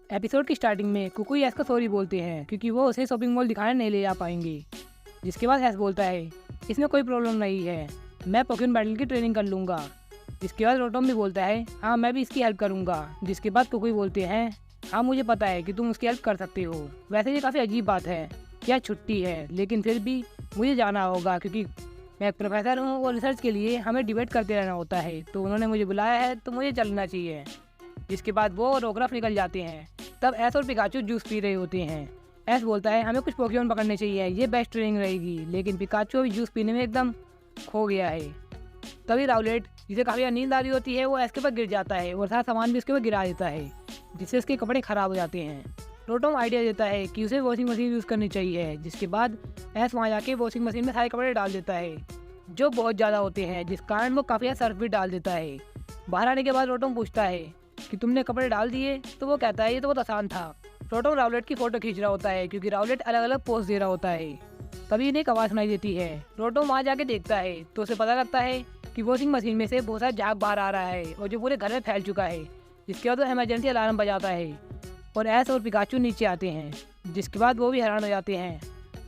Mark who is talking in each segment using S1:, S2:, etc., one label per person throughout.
S1: Episode की starting में कुकुई S को सॉरी बोलते हैं क्योंकि वो उसे शॉपिंग मॉल दिखाने नहीं ले जा पाएंगे। जिसके बाद एस बोलता है इसमें कोई प्रॉब्लम नहीं है, मैं पोकेमॉन बैटल की ट्रेनिंग कर लूँगा। जिसके बाद रोटोम भी बोलता है हाँ मैं भी इसकी हेल्प करूँगा। जिसके बाद कुकुई बोलते हैं हाँ मुझे पता है कि तुम उसकी हेल्प कर सकते हो। वैसे ये काफ़ी अजीब बात है कि आज छुट्टी है, लेकिन फिर भी मुझे जाना होगा क्योंकि मैं एक प्रोफेसर हूँ और रिसर्च के लिए हमें डिबेट करते रहना होता है, तो उन्होंने मुझे बुलाया है तो मुझे चलना चाहिए। जिसके बाद वो और रोग्राफ निकल जाते हैं। तब एस और पिकाचू जूस पी रहे होते हैं। एस बोलता है हमें कुछ पोकेमॉन पकड़ने चाहिए, ये बेस्ट ट्रेनिंग रहेगी, लेकिन पिकाचू अभी जूस पीने में एकदम खो गया है। तभी राउलेट जिसे काफ़ी नींद आ रही होती है वो एस के ऊपर गिर जाता है और सारा सामान भी उसके ऊपर गिरा देता है, जिससे उसके कपड़े खराब हो जाते हैं। रोटोम आइडिया देता है कि उसे वॉशिंग मशीन यूज़ करनी चाहिए। जिसके बाद एस वहाँ जाके वॉशिंग मशीन में सारे कपड़े डाल देता है जो बहुत ज़्यादा होते हैं, जिस कारण वो काफ़ी सर्फ भी डाल देता है। बाहर आने के बाद रोटोम पूछता है कि तुमने कपड़े डाल दिए, तो वो कहता है ये तो बहुत आसान था। रोटोम राउलेट की फ़ोटो खींच रहा होता है क्योंकि राउलेट अलग अलग पोज दे रहा होता है। तभी इन्हें एक आवाज़ सुनाई देती है। रोटोम वहाँ जाके देखता है तो उसे पता लगता है कि वॉशिंग मशीन में से बहुत सारा झाग बाहर आ रहा है और जो पूरे घर में फैल चुका है। जिसके बाद वो इमरजेंसी अलार्म बजाता है और एस और पिकाचू नीचे आते हैं। जिसके बाद वो भी हैरान हो जाते हैं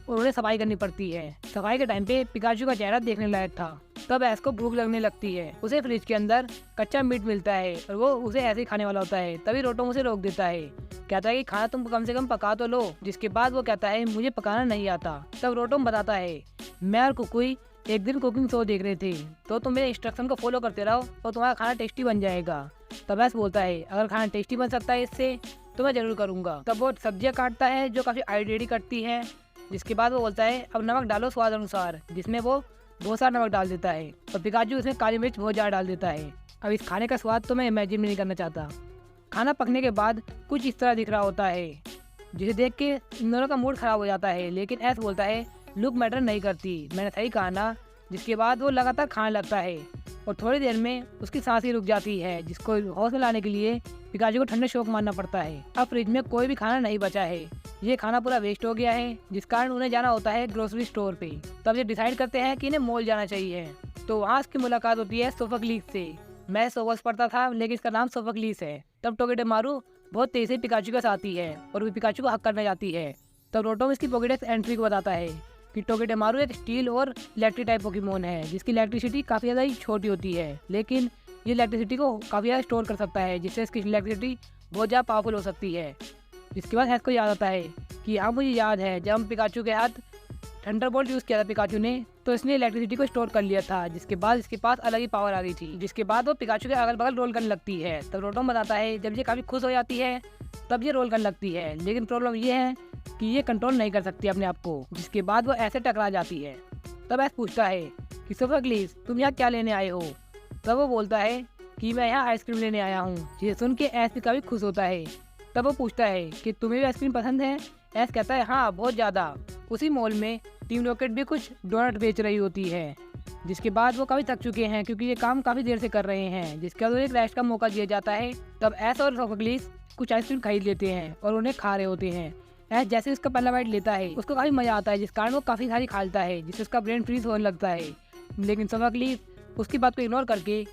S1: और उन्हें सफाई करनी पड़ती है। सफाई के टाइम पे पिकाचू का चेहरा देखने लायक था। तब एस को भूख लगने लगती है। उसे फ्रिज के अंदर कच्चा मीट मिलता है और वो उसे ऐसे ही खाने वाला होता है। तभी रोटोम उसे रोक देता है, कहता है कि खाना तुम कम से कम पका तो लो। जिसके बाद वो कहता है मुझे पकाना नहीं आता। तब रोटोम बताता है मैं और कुकुई एक दिन कुकिंग शो देख रहे थे, तो तुम मेरे इंस्ट्रक्शन को फॉलो करते रहो और तुम्हारा खाना टेस्टी बन जाएगा। तब एस बोलता है अगर खाना टेस्टी बन सकता है इससे तो मैं जरूर करूँगा। तब वो सब्जियाँ काटता है जो काफ़ी आइडियली कटती है। जिसके बाद वो बोलता है अब नमक डालो स्वाद अनुसार, जिसमें वो बहुत सारा नमक डाल देता है और पिकाचू इसमें काली मिर्च बहुत ज़्यादा डाल देता है। अब इस खाने का स्वाद तो मैं इमेजिन भी नहीं करना चाहता। खाना पकने के बाद कुछ इस तरह दिख रहा होता है, जिसे देख के इन दोनों का मूड खराब हो जाता है। लेकिन एस बोलता है लुक मैटर नहीं करती, मैंने सही कहा ना। जिसके बाद वो लगातार खाने लगता है और थोड़ी देर में उसकी सांस ही रुक जाती है, जिसको होश में लाने के लिए पिकाचू को ठंडे शॉक मारना पड़ता है। अब फ्रिज में कोई भी खाना नहीं बचा है, ये खाना पूरा वेस्ट हो गया है, जिस कारण उन्हें जाना होता है ग्रोसरी स्टोर पे। तब ये डिसाइड करते हैं कि इन्हें मॉल जाना चाहिए। तो वहाँ उसकी मुलाकात होती है सोफोक्लीस से। मैं सोवस पढ़ता था लेकिन इसका नाम सोफोक्लीस है। तब टोगेडेमारू बहुत तेज से पिकाचू के साथ आती है और वो पिकाचू को हक करने जाती है। तब रोटोम इसकी पॉकेडेक्स एंट्री को बताता है कि टोगेडेमारू एक स्टील और इलेक्ट्रिक टाइप पोकेमोन है, जिसकी इलेक्ट्रिसिटी काफ़ी ज़्यादा ही छोटी होती है, लेकिन ये इलेक्ट्रिसिटी को काफ़ी ज़्यादा स्टोर कर सकता है, जिससे इसकी इलेक्ट्रिसिटी बहुत ज़्यादा पावरफुल हो सकती है। जिसके बाद हैस को याद आता है कि हाँ मुझे याद है जब हम पिकाचू के हाथ थंडरबोल्ट यूज़ किया था पिकाचू ने, तो इसने इलेक्ट्रिसिटी को स्टोर कर लिया था। जिसके बाद इसके पास अलग ही पावर आ गई थी। जिसके बाद वो पिकाचू के अगल बगल रोल करने लगती है। तब रोटोम बताता है जब ये काफ़ी खुश हो जाती है तब ये रोल करने लगती है, लेकिन प्रॉब्लम ये है कि ये कंट्रोल नहीं कर सकती अपने आप को। जिसके बाद वो ऐसे टकरा जाती है। तब एस पूछता है कि सोफोक्लीस तुम यहाँ क्या लेने आए हो। तब वो बोलता है कि मैं यहाँ आइसक्रीम लेने आया हूँ। जिसे सुन के एस भी काफ़ी खुश होता है। तब वो पूछता है कि तुम्हें भी आइसक्रीम पसंद है। एस कहता है हाँ बहुत ज़्यादा। उसी मॉल में टीम रॉकेट भी कुछ डोनट बेच रही होती है। जिसके बाद वो काफ़ी थक चुके हैं क्योंकि ये काम काफ़ी देर से कर रहे हैं। जिसके बाद एक रेस्ट का मौका दिया जाता है। तब एस और सोफोक्लीस कुछ आइसक्रीम खरीद लेते हैं और उन्हें खा रहे होते हैं। एस जैसे उसका पहला बाइट लेता है उसको काफ़ी मज़ा आता है, जिस कारण वो काफ़ी सारी खाता है, जिससे उसका ब्रेन फ्रीज होने लगता है। लेकिन सोफोक्लीस उसकी बात को इग्नोर करके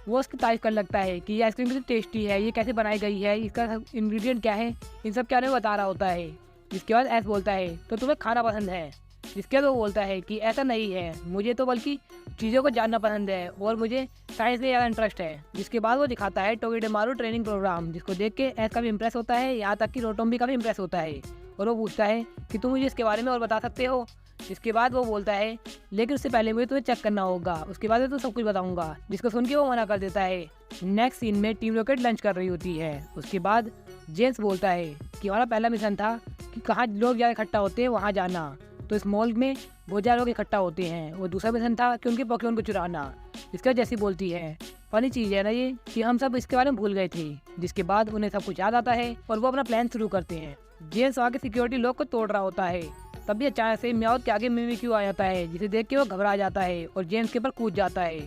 S1: वो उसकी तारीफ करने लगता है कि ये आइसक्रीम कितनी टेस्टी है, ये कैसे बनाई गई है, इसका इंग्रेडिएंट क्या है, इन सब के बारे में बता रहा होता है। जिसके बाद एस बोलता है तो तुम्हें खाना पसंद है। जिसके बाद वो बोलता है कि ऐसा नहीं है, मुझे तो बल्कि चीज़ों को जानना पसंद है और मुझे साइंस में ज़्यादा इंटरेस्ट है। जिसके बाद वो दिखाता है टोगेडेमारू ट्रेनिंग प्रोग्राम, जिसको देख के एस काफ़ी इंप्रेस होता है, यहाँ तक कि रोटोम भी काफ़ी इंप्रेस होता है और वो पूछता है कि तुम मुझे इसके बारे में और बता सकते हो। जिसके बाद वो बोलता है लेकिन उससे पहले मुझे तुम्हें चेक करना होगा, उसके बाद तो सब कुछ बताऊंगा। जिसको सुन के वो मना कर देता है। नेक्स्ट सीन में टीम रॉकेट लंच कर रही होती है। उसके बाद जेम्स बोलता है कि हमारा पहला मिशन था कि कहाँ लोग ज़्यादा इकट्ठा होते हैं वहाँ जाना, तो इस मॉल में बहुत ज़्यादा लोग इकट्ठा होते हैं। और दूसरा मिशन था कि उनके पोकेमॉन को चुराना। इसका जैसी बोलती है फनी चीज़ है ना ये कि हम सब इसके बारे में भूल गए थे। जिसके बाद उन्हें सब कुछ याद आता है और वो अपना प्लान शुरू करते हैं। जेम्स वहाँ के सिक्योरिटी लॉक को तोड़ रहा होता है। तभी अचानक से म्याऊथ के आगे मिमिक्यू आ जाता है, जिसे देख के वो घबरा जाता है और जेम्स के ऊपर कूद जाता है।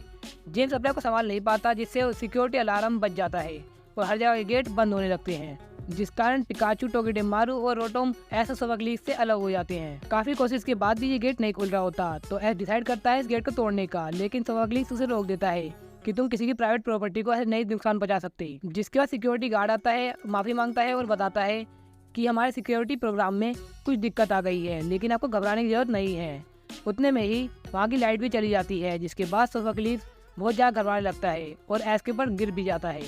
S1: जेम्स अपने आप को संभाल नहीं पाता, जिससे सिक्योरिटी अलार्म बज जाता है और हर जगह के गेट बंद होने लगते हैं, जिस कारण पिकाचू टोगेडेमारू और रोटोम एस और सोफोक्लीस से अलग हो जाते हैं। काफी कोशिश के बाद भी ये गेट नहीं खुल रहा होता, तो एस डिसाइड करता है इस गेट को तोड़ने का, लेकिन सोफोक्लीस उसे रोक देता है कि तुम किसी की प्राइवेट प्रॉपर्टी को ऐसे नहीं नुकसान पहुंचा सकते। जिसके बाद सिक्योरिटी गार्ड आता है, माफ़ी मांगता है और बताता है कि हमारे सिक्योरिटी प्रोग्राम में कुछ दिक्कत आ गई है, लेकिन आपको घबराने की जरूरत नहीं है। उतने में ही वहाँ की लाइट भी चली जाती है, जिसके बाद सोफोक्लिस बहुत ज़्यादा घबराने लगता है और ऐश के ऊपर गिर भी जाता है।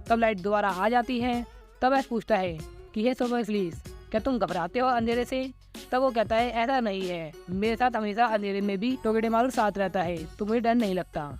S1: तब लाइट दोबारा आ जाती है। तब ऐश पूछता है कि हे सोफोक्लिस, क्या तुम घबराते हो अंधेरे से? तब वो कहता है ऐसा नहीं है, मेरे साथ हमेशा अंधेरे में भी टोगेडेमारू साथ रहता है, तो मुझे डर नहीं लगता।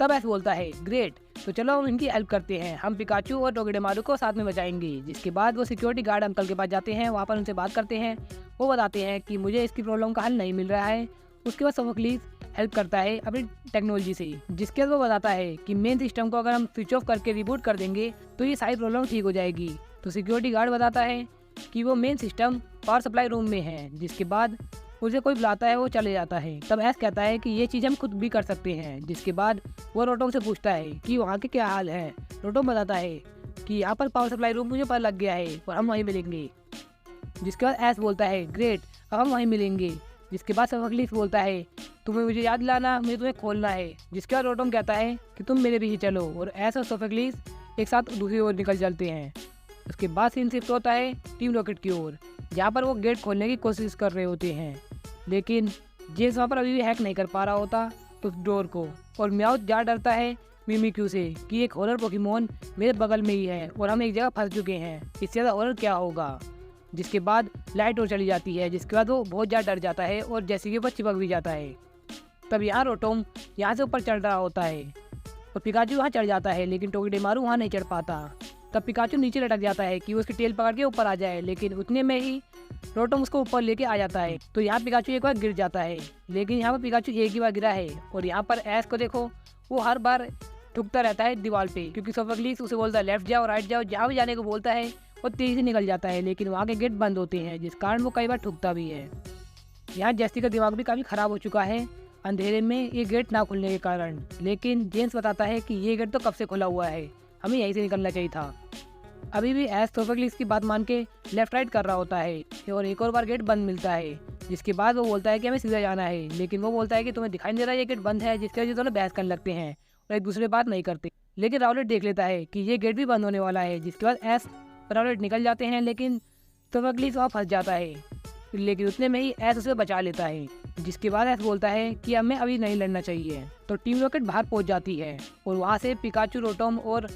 S1: तब ऐश बोलता है ग्रेट, तो चलो हम इनकी हेल्प करते हैं, हम पिकाचू और टोगेडेमारू को साथ में बचाएंगे। जिसके बाद वो सिक्योरिटी गार्ड अंकल के पास जाते हैं, वहाँ पर उनसे बात करते हैं। वो बताते हैं कि मुझे इसकी प्रॉब्लम का हल नहीं मिल रहा है। उसके बाद सोफोक्लिस हेल्प करता है अपनी टेक्नोलॉजी से, जिसके बाद वो बताता है कि मेन सिस्टम को अगर हम स्विच ऑफ करके रिबूट कर देंगे तो ये सारी प्रॉब्लम ठीक हो जाएगी। तो सिक्योरिटी गार्ड बताता है कि वो main system power supply room में है। जिसके बाद उसे कोई बुलाता है, वो चले जाता है। तब ऐश कहता है कि ये चीज़ हम खुद भी कर सकते हैं। जिसके बाद वो रोटोम से पूछता है कि वहाँ के क्या हाल है। रोटोम बताता है कि यहाँ पर पावर सप्लाई रूम मुझे पता लग गया है और हम वहीं मिलेंगे। जिसके बाद ऐश बोलता है ग्रेट, अब हम वहीं मिलेंगे। जिसके बाद सोफोक्लिस बोलता है तुम्हें मुझे याद दिलाना, मुझे तुम्हें खोलना है। जिसके बाद रोटोम कहता है कि तुम मेरे पीछे चलो, और ऐश और सोफोक्लिस एक साथ दूसरी ओर निकल चलते हैं। उसके बाद सीन शिफ्ट होता है टीम रॉकेट की ओर, जहाँ पर वो गेट खोलने की कोशिश कर रहे होते हैं, लेकिन जेम्स वहाँ पर अभी भी हैक नहीं कर पा रहा होता उस डोर को। और म्याऊथ जा डरता है मिमिक्यू से कि एक हॉरर पोकेमोन मेरे बगल में ही है और हम एक जगह फंस चुके हैं, इससे ज़्यादा हॉरर क्या होगा। जिसके बाद लाइट और चली जाती है। जिसके बाद वो बहुत ज़्यादा डर जाता है और जैसे कि ऊपर चिपक भी जाता है। तब यहाँ रोटोम यहाँ से ऊपर चढ़ रहा होता है और पिकाचू वहाँ चढ़ जाता है, लेकिन टोगेडेमारू वहाँ नहीं चढ़ पाता। तब पिकाचू नीचे लटक जाता है कि वो उसकी टेल पकड़ के ऊपर आ जाए, लेकिन उतने में ही रोटोम उसको ऊपर लेके आ जाता है। तो यहाँ पिकाचू एक बार गिर जाता है, लेकिन यहाँ पर पिकाचू एक ही बार गिरा है। और यहाँ पर ऐश को देखो, वो हर बार ठुकता रहता है दीवार पे, क्योंकि सोफोक्लिस उसे बोलता है लेफ्ट जाओ राइट जाओ, जहाँ भी जाने को बोलता है वो तेजी से निकल जाता है, लेकिन वहाँ के गेट बंद होते हैं, जिस कारण वो कई बार ठुकता भी है। यहाँ जेसी का दिमाग भी काफ़ी ख़राब हो चुका है अंधेरे में ये गेट ना खुलने के कारण, लेकिन जेम्स बताता है कि ये गेट तो कब से खुला हुआ है, हमें यहीं से निकलना चाहिए था। अभी भी ऐश सोफोक्लिस की बात मान के लेफ्ट राइट कर रहा होता है और एक और बार गेट बंद मिलता है। जिसके बाद वो बोलता है कि हमें सीधा जाना है, लेकिन वो बोलता है कि तुम्हें दिखाई नहीं दे रहा है ये गेट बंद है, जिसकी वजह से दोनों बहस करने लगते हैं और एक दूसरे बात नहीं करते। लेकिन राउलेट देख लेता है कि ये गेट भी बंद होने वाला है। जिसके बाद ऐश राउलेट निकल जाते हैं, लेकिन सोफोक्लिस वहाँ फंस जाता है, लेकिन उतने में ही ऐश उसे बचा लेता है। जिसके बाद ऐश बोलता है कि हमें अभी नहीं लड़ना चाहिए। तो टीम रॉकेट बाहर पहुंच जाती है और वहाँ से पिकाचू, रोटोम और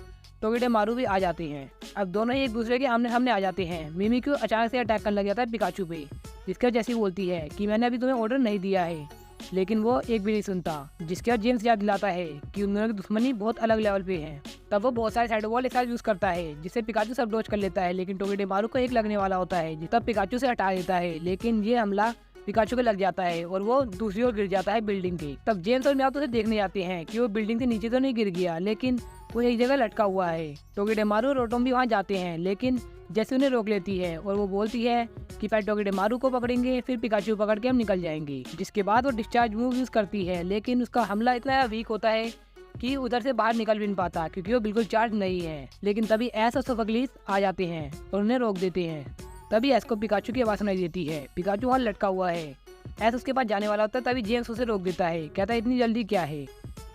S1: टोगेडेमारू भी आ जाते हैं। अब दोनों ही एक दूसरे के आमने सामने आ जाते हैं। मिमिक्यू अचानक से अटैक करने लग जाता है पिकाचू पे, जिसके बाद जैसी बोलती है कि मैंने अभी तुम्हें ऑर्डर नहीं दिया है, लेकिन वो एक भी नहीं सुनता। जिसके बाद जेम्स याद दिलाता है कि उन दोनों की दुश्मनी बहुत अलग लेवल पे है। तब वो बहुत सारे साइड वॉल एक साथ यूज करता है, जिससे पिकाचू सब डॉज कर लेता है, लेकिन टोगेडेमारू को एक लगने वाला होता है। तब पिकाचू से हटा देता है, लेकिन ये हमला पिकाचू को लग जाता है और वो दूसरी ओर गिर जाता है बिल्डिंग के। तब जेम्स और म्याऊथ उसे देखने जाते हैं कि वो बिल्डिंग से नीचे तो नहीं गिर गया, लेकिन वो एक जगह लटका हुआ है। टोगेडेमारू और रोटोम भी वहाँ जाते हैं, लेकिन जैसे उन्हें रोक लेती है और वो बोलती है कि पहले टोगेडेमारू को पकड़ेंगे, फिर पिकाचू पकड़ के हम निकल जाएंगे। जिसके बाद वो डिस्चार्ज मूव यूज करती है, लेकिन उसका हमला इतना वीक होता है कि उधर से बाहर निकल भी नहीं पाता, क्योंकि वो बिल्कुल चार्ज नहीं है। लेकिन तभी ऐश और सोफोक्लिस आ जाते हैं और उन्हें रोक देते हैं। तभी ऐश को पिकाचू की आवाज़ सुनाई देती है। पिकाचू वहाँ लटका हुआ है, ऐश उसके पास जाने वाला होता है, तभी जेम्स उसे रोक देता है, कहता है इतनी जल्दी क्या है।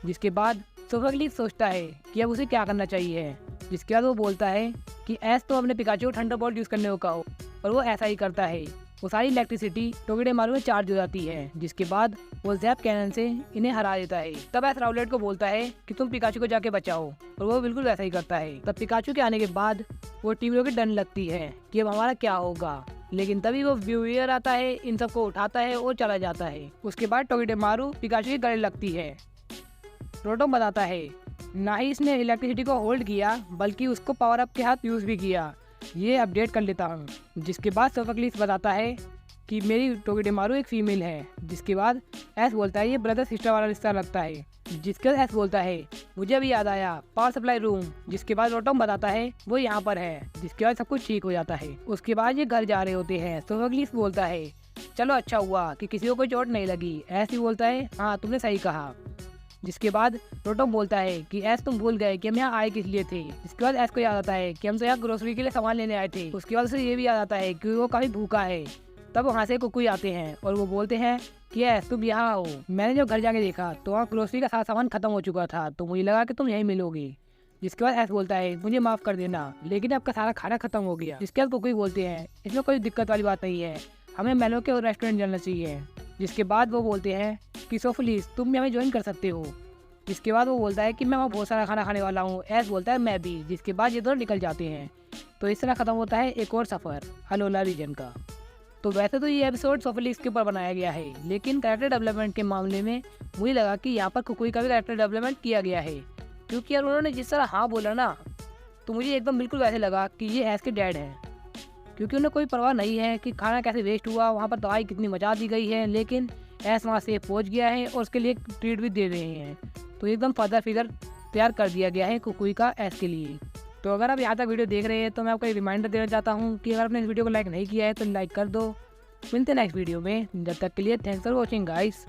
S1: जिसके बाद सोफोक्लिस सोचता है कि अब उसे क्या करना चाहिए। जिसके बाद वो बोलता है कि ऐश तो अपने पिकाचू को थंडरबोल्ट यूज करने को कहो, और वो ऐसा ही करता है। वो सारी इलेक्ट्रिसिटी टोगेडेमारू में चार्ज हो जाती है। जिसके बाद वो ज़ैप कैनन से इन्हें हरा देता है। तब ऐश राउलेट को बोलता है कि तुम पिकाचू को जाके बचाओ, और वो बिल्कुल वैसा ही करता है। तब पिकाचू के आने के बाद वो टीम रॉकेट डरने लगती है कि अब हमारा क्या होगा, लेकिन तभी वो व्यूअर आता है, इन सबको उठाता है और चला जाता है। उसके बाद टोगेडेमारू पिकाचू के गले लगती है। रोटोम बताता है ना ही इसने इलेक्ट्रिसिटी को होल्ड किया, बल्कि उसको पावर अप के हाथ यूज़ भी किया, ये अपडेट कर लेता हूँ। जिसके बाद सोफोक्लिस बताता है कि मेरी टोगेडेमारू एक फीमेल है। जिसके बाद ऐश बोलता है ये ब्रदर सिस्टर वाला रिश्ता लगता है। जिसके बाद ऐश बोलता है मुझे अभी याद आया, पावर सप्लाई रूम। जिसके बाद रोटोम बताता है वो यहाँ पर है। जिसके बाद सब कुछ ठीक हो जाता है। उसके बाद ये घर जा रहे होते हैं। सोफोक्लिस बोलता है चलो अच्छा हुआ कि किसी को कोई चोट नहीं लगी। ऐश भी बोलता है हाँ तुमने सही कहा। जिसके बाद रोटोम बोलता है कि ऐश तुम भूल गए कि हम यहाँ आए किस लिए थे। जिसके बाद ऐश को याद आता है कि हम तो यहाँ ग्रोसरी के लिए सामान लेने आए थे। उसके बाद उसे ये भी याद आता है कि वो काफ़ी भूखा है तब वहाँ से कुकुई आते हैं और वो बोलते हैं कि एस तुम यहाँ हो। मैंने जब घर जाके देखा तो वहाँ ग्रोसरी का सारा सामान खत्म हो चुका था, तो मुझे लगा कि तुम यहीं मिलोगी। जिसके बाद एस बोलता है मुझे माफ़ कर देना, लेकिन आपका सारा खाना खत्म हो गया। जिसके बाद कुकुई बोलते हैं इसमें कोई दिक्कत वाली बात नहीं है, हमें मेलो के रेस्टोरेंट जाना चाहिए। जिसके बाद वो बोलते हैं कि सोफलीस तुम भी हमें ज्वाइन कर सकते हो। जिसके बाद वो बोलता है कि मैं वहाँ बहुत सारा खाना खाने वाला हूँ। एस बोलता है मैं भी। जिसके बाद ये दोनों निकल जाते हैं। तो इस तरह ख़त्म होता है एक और सफ़र अलोला रीजन का। तो वैसे तो ये एपिसोड सोफलीस के ऊपर बनाया गया है, लेकिन कैरेक्टर डेवलपमेंट के मामले में मुझे लगा कि यहाँ पर कुकुई का भी कैरेक्टर डेवलपमेंट किया गया है, क्योंकि यार उन्होंने जिस तरह हाँ बोला ना, तो मुझे एकदम बिल्कुल वैसे लगा कि ये एस के डैड हैं। क्योंकि उन्हें कोई परवाह नहीं है कि खाना कैसे वेस्ट हुआ, वहाँ पर दवाई कितनी मचा दी गई है, लेकिन एस वहाँ से पहुँच गया है और उसके लिए ट्रीट भी दे रहे हैं। तो एकदम फादर फिगर तैयार कर दिया गया है कुकुई का एस के लिए। तो अगर आप यहाँ तक वीडियो देख रहे हैं तो मैं आपको एक रिमाइंडर देना चाहता हूँ कि अगर आपने इस वीडियो को लाइक नहीं किया है तो लाइक कर दो। मिलते हैं नेक्स्ट वीडियो में, जब तक के लिए थैंक्स फॉर वॉचिंग गाइस।